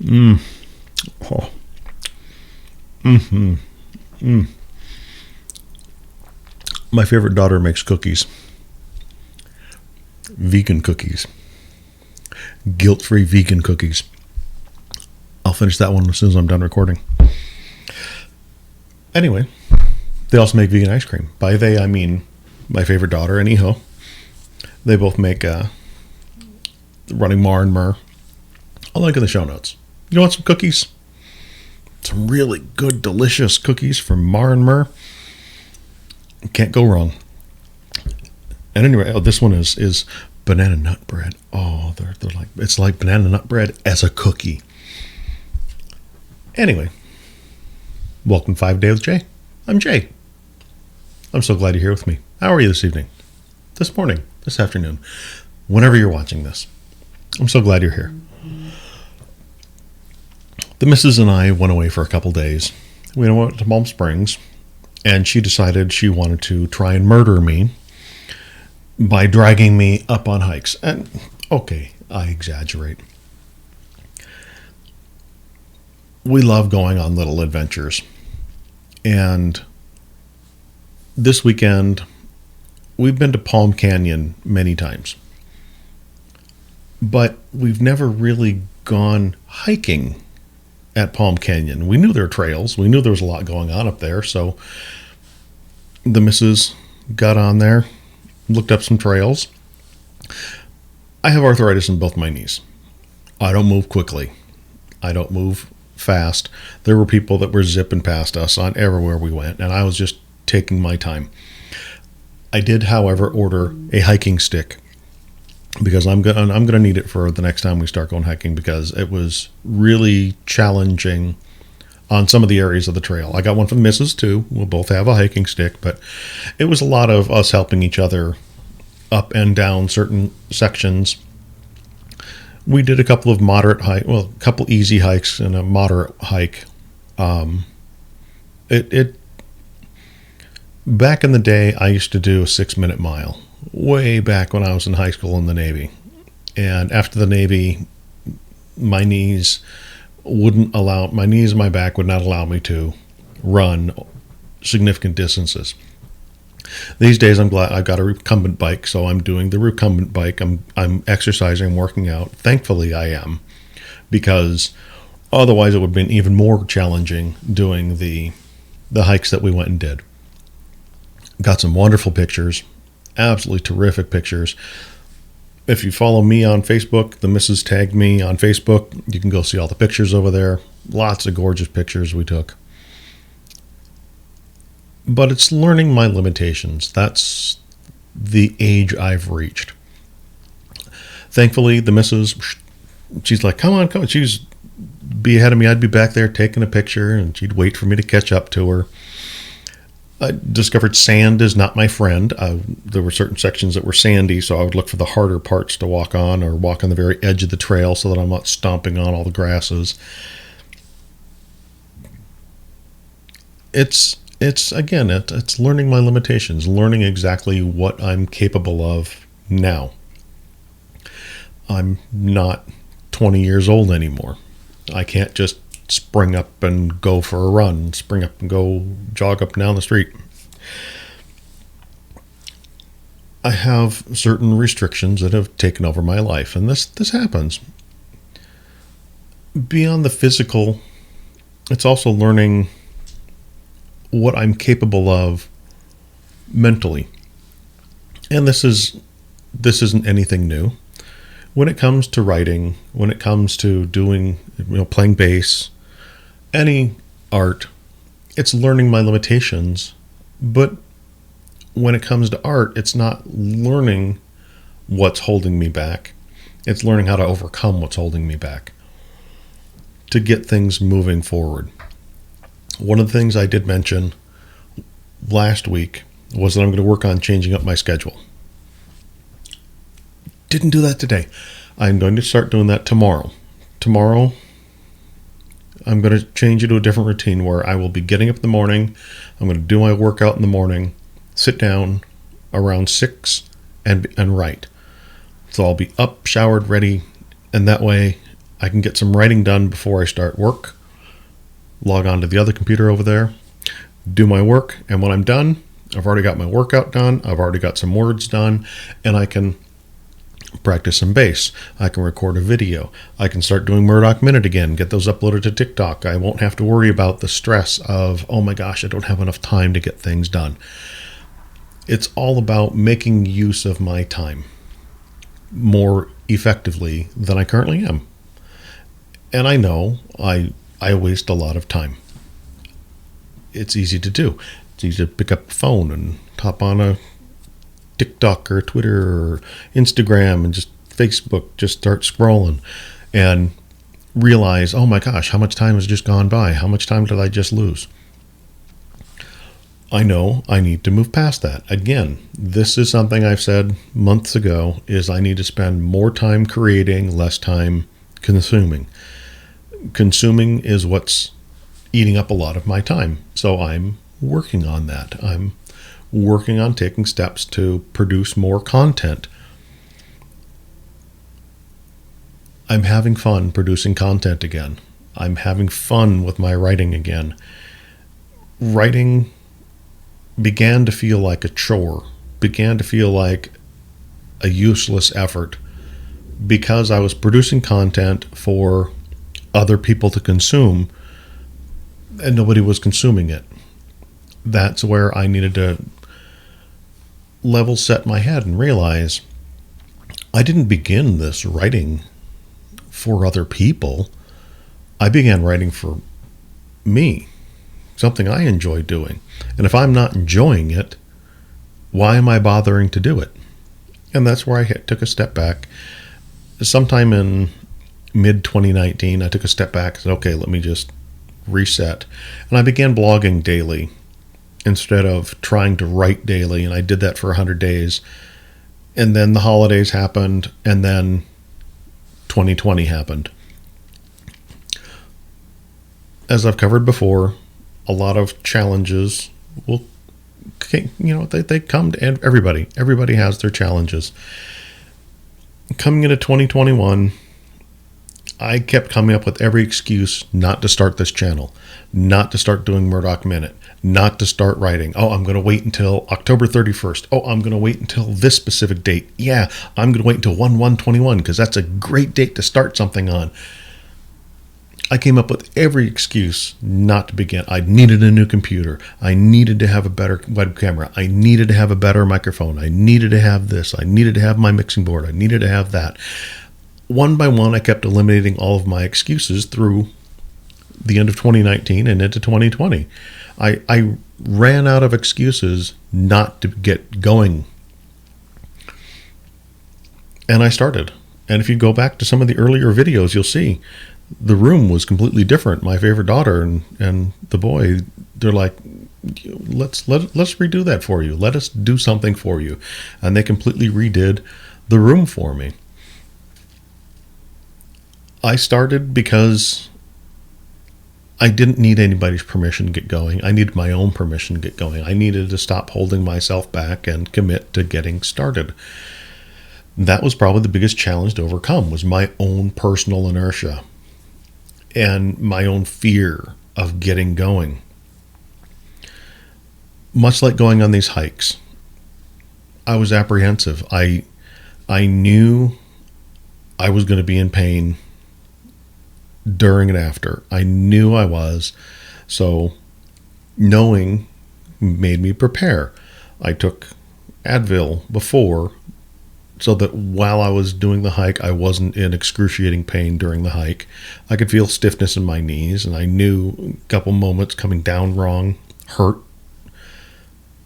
Mm. Oh. Mm-hmm. Mm. My favorite daughter makes cookies. Vegan cookies. Guilt-free vegan cookies. I'll finish that one as soon as I'm done recording. Anyway, they also make vegan ice cream. By they, I mean my favorite daughter and Iho. They both make Running Mar and Mur. I'll link in the show notes. You want some cookies? Some really good, delicious cookies from Mar and Mur. Can't go wrong. And anyway, this one is banana nut bread. Oh, they're like, it's like banana nut bread as a cookie. Anyway, welcome to 5 Day with Jay. I'm Jay. I'm so glad you're here with me. How are you this evening? This morning? This afternoon? Whenever you're watching this. I'm so glad you're here. The missus and I went away for a couple days. We went to Palm Springs, and she decided she wanted to try and murder me by dragging me up on hikes. And, okay, I exaggerate. We love going on little adventures. And this weekend, we've been to Palm Canyon many times. But we've never really gone hiking at Palm Canyon. We knew there were trails. We knew there was a lot going on up there. So the missus got on there, looked up some trails. I have arthritis in both my knees. I don't move quickly. I don't move fast. There were people that were zipping past us on everywhere we went, and I was just taking my time. I did, however, order a hiking stick because I'm gonna need it for the next time we start going hiking, because it was really challenging on some of the areas of the trail. I got one for the missus too. We'll both have a hiking stick, but it was a lot of us helping each other up and down certain sections. We did a couple of moderate hike, well, a couple easy hikes and a moderate hike. Back in the day, I used to do a 6-minute mile, way back when I was in high school in the Navy. And after the Navy, my knees and my back would not allow me to run significant distances. These days, I'm glad I've got a recumbent bike, so I'm doing the recumbent bike. I'm exercising, working out. Thankfully, I am, because otherwise it would have been even more challenging doing the hikes that we went and did. Got some wonderful pictures, absolutely terrific pictures. If you follow me on Facebook, the missus tagged me on Facebook. You can go see all the pictures over there. Lots of gorgeous pictures we took. But it's learning my limitations. That's the age I've reached. Thankfully, the missus, she's like, come on. She'd be ahead of me. I'd be back there taking a picture, and she'd wait for me to catch up to her. I discovered sand is not my friend. There were certain sections that were sandy, so I would look for the harder parts to walk on, or walk on the very edge of the trail so that I'm not stomping on all the grasses. It's learning my limitations, learning exactly what I'm capable of now. I'm not 20 years old anymore. I can't just spring up and go for a run, spring up and go jog up and down the street. I have certain restrictions that have taken over my life, and this happens. Beyond the physical, it's also learning what I'm capable of mentally. And this isn't anything new. When it comes to writing, when it comes to doing, playing bass, any art, it's learning my limitations. But when it comes to art, it's not learning what's holding me back. It's learning how to overcome what's holding me back to get things moving forward. One of the things I did mention last week was that I'm going to work on changing up my schedule. Didn't do that today. I'm going to start doing that tomorrow. Tomorrow, I'm going to change it to a different routine where I will be getting up in the morning. I'm going to do my workout in the morning, sit down around 6 and write. So I'll be up, showered, ready, and that way I can get some writing done before I start work, log on to the other computer over there, do my work, and when I'm done, I've already got my workout done, I've already got some words done, and I can practice some bass. I can record a video. I can start doing Murdoch Minute again, get those uploaded to TikTok. I won't have to worry about the stress of, oh my gosh, I don't have enough time to get things done. It's all about making use of my time more effectively than I currently am. And I know I waste a lot of time. It's easy to do. It's easy to pick up the phone and hop on a TikTok or Twitter or Instagram and just Facebook, just start scrolling and realize, oh my gosh, how much time has just gone by? How much time did I just lose? I know I need to move past that. Again, this is something I've said months ago, is I need to spend more time creating, less time consuming. Consuming is what's eating up a lot of my time. So I'm working on that. I'm working on taking steps to produce more content. I'm having fun producing content again. I'm having fun with my writing again. Writing began to feel like a chore, began to feel like a useless effort because I was producing content for other people to consume and nobody was consuming it. That's where I needed to level set my head and realize I didn't begin this writing for other people. I began writing for me, something I enjoy doing. And if I'm not enjoying it, why am I bothering to do it? And that's where I took a step back. Sometime in mid-2019, I took a step back and said, okay, let me just reset. And I began blogging daily instead of trying to write daily. And I did that for 100 days. And then the holidays happened, and then 2020 happened. As I've covered before, a lot of challenges will, they come to everybody. Everybody has their challenges. Coming into 2021, I kept coming up with every excuse not to start this channel, not to start doing Murdoch Minute, not to start writing. Oh, I'm going to wait until October 31st. Oh, I'm going to wait until this specific date. Yeah, I'm going to wait until 1/1/21 because that's a great date to start something on. I came up with every excuse not to begin. I needed a new computer. I needed to have a better web camera. I needed to have a better microphone. I needed to have this. I needed to have my mixing board. I needed to have that. One by one, I kept eliminating all of my excuses through the end of 2019 and into 2020. I ran out of excuses not to get going. And I started. And if you go back to some of the earlier videos, you'll see the room was completely different. My favorite daughter and the boy, they're like, let's redo that for you. Let us do something for you. And they completely redid the room for me. I started because I didn't need anybody's permission to get going. I needed my own permission to get going. I needed to stop holding myself back and commit to getting started. That was probably the biggest challenge to overcome, was my own personal inertia and my own fear of getting going. Much like going on these hikes, I was apprehensive. I knew I was going to be in pain during and after. I knew I was. So knowing made me prepare. I took Advil before so that while I was doing the hike, I wasn't in excruciating pain during the hike. I could feel stiffness in my knees, and I knew a couple moments coming down wrong hurt.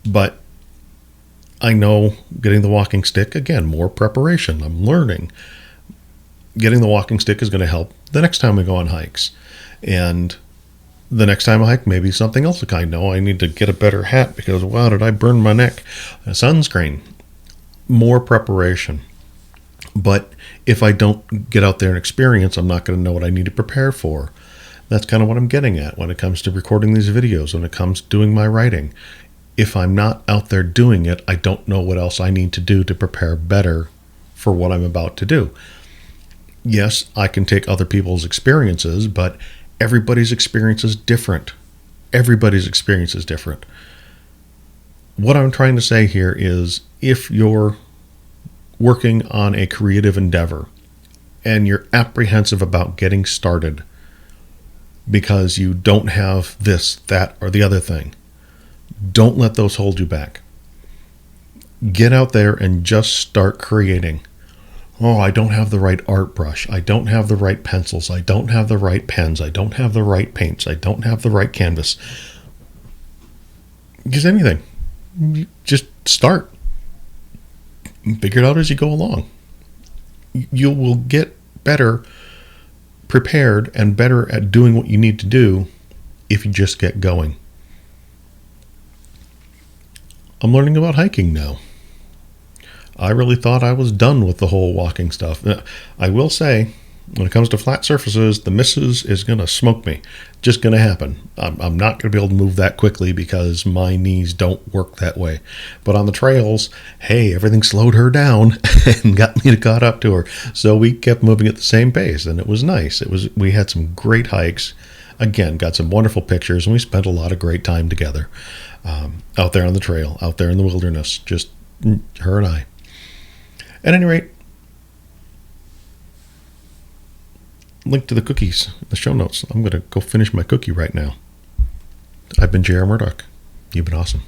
But I know getting the walking stick, again, more preparation. I'm learning. Getting the walking stick is going to help the next time we go on hikes. And the next time I hike, maybe something else. Like I know I need to get a better hat because, wow, did I burn my neck? Sunscreen. More preparation. But if I don't get out there and experience, I'm not going to know what I need to prepare for. That's kind of what I'm getting at when it comes to recording these videos, when it comes to doing my writing. If I'm not out there doing it, I don't know what else I need to do to prepare better for what I'm about to do. Yes, I can take other people's experiences, but everybody's experience is different. Everybody's experience is different. What I'm trying to say here is if you're working on a creative endeavor and you're apprehensive about getting started because you don't have this, that, or the other thing, don't let those hold you back. Get out there and just start creating. Oh, I don't have the right art brush. I don't have the right pencils. I don't have the right pens. I don't have the right paints. I don't have the right canvas. Just anything. Just start. Figure it out as you go along. You will get better prepared and better at doing what you need to do if you just get going. I'm learning about hiking now. I really thought I was done with the whole walking stuff. I will say, when it comes to flat surfaces, the missus is going to smoke me. Just going to happen. I'm not going to be able to move that quickly because my knees don't work that way. But on the trails, hey, everything slowed her down and got me to caught up to her. So we kept moving at the same pace, and it was nice. We had some great hikes. Again, got some wonderful pictures, and we spent a lot of great time together out there on the trail, out there in the wilderness, just her and I. At any rate, link to the cookies in the show notes. I'm going to go finish my cookie right now. I've been J.R. Murdoch. You've been awesome.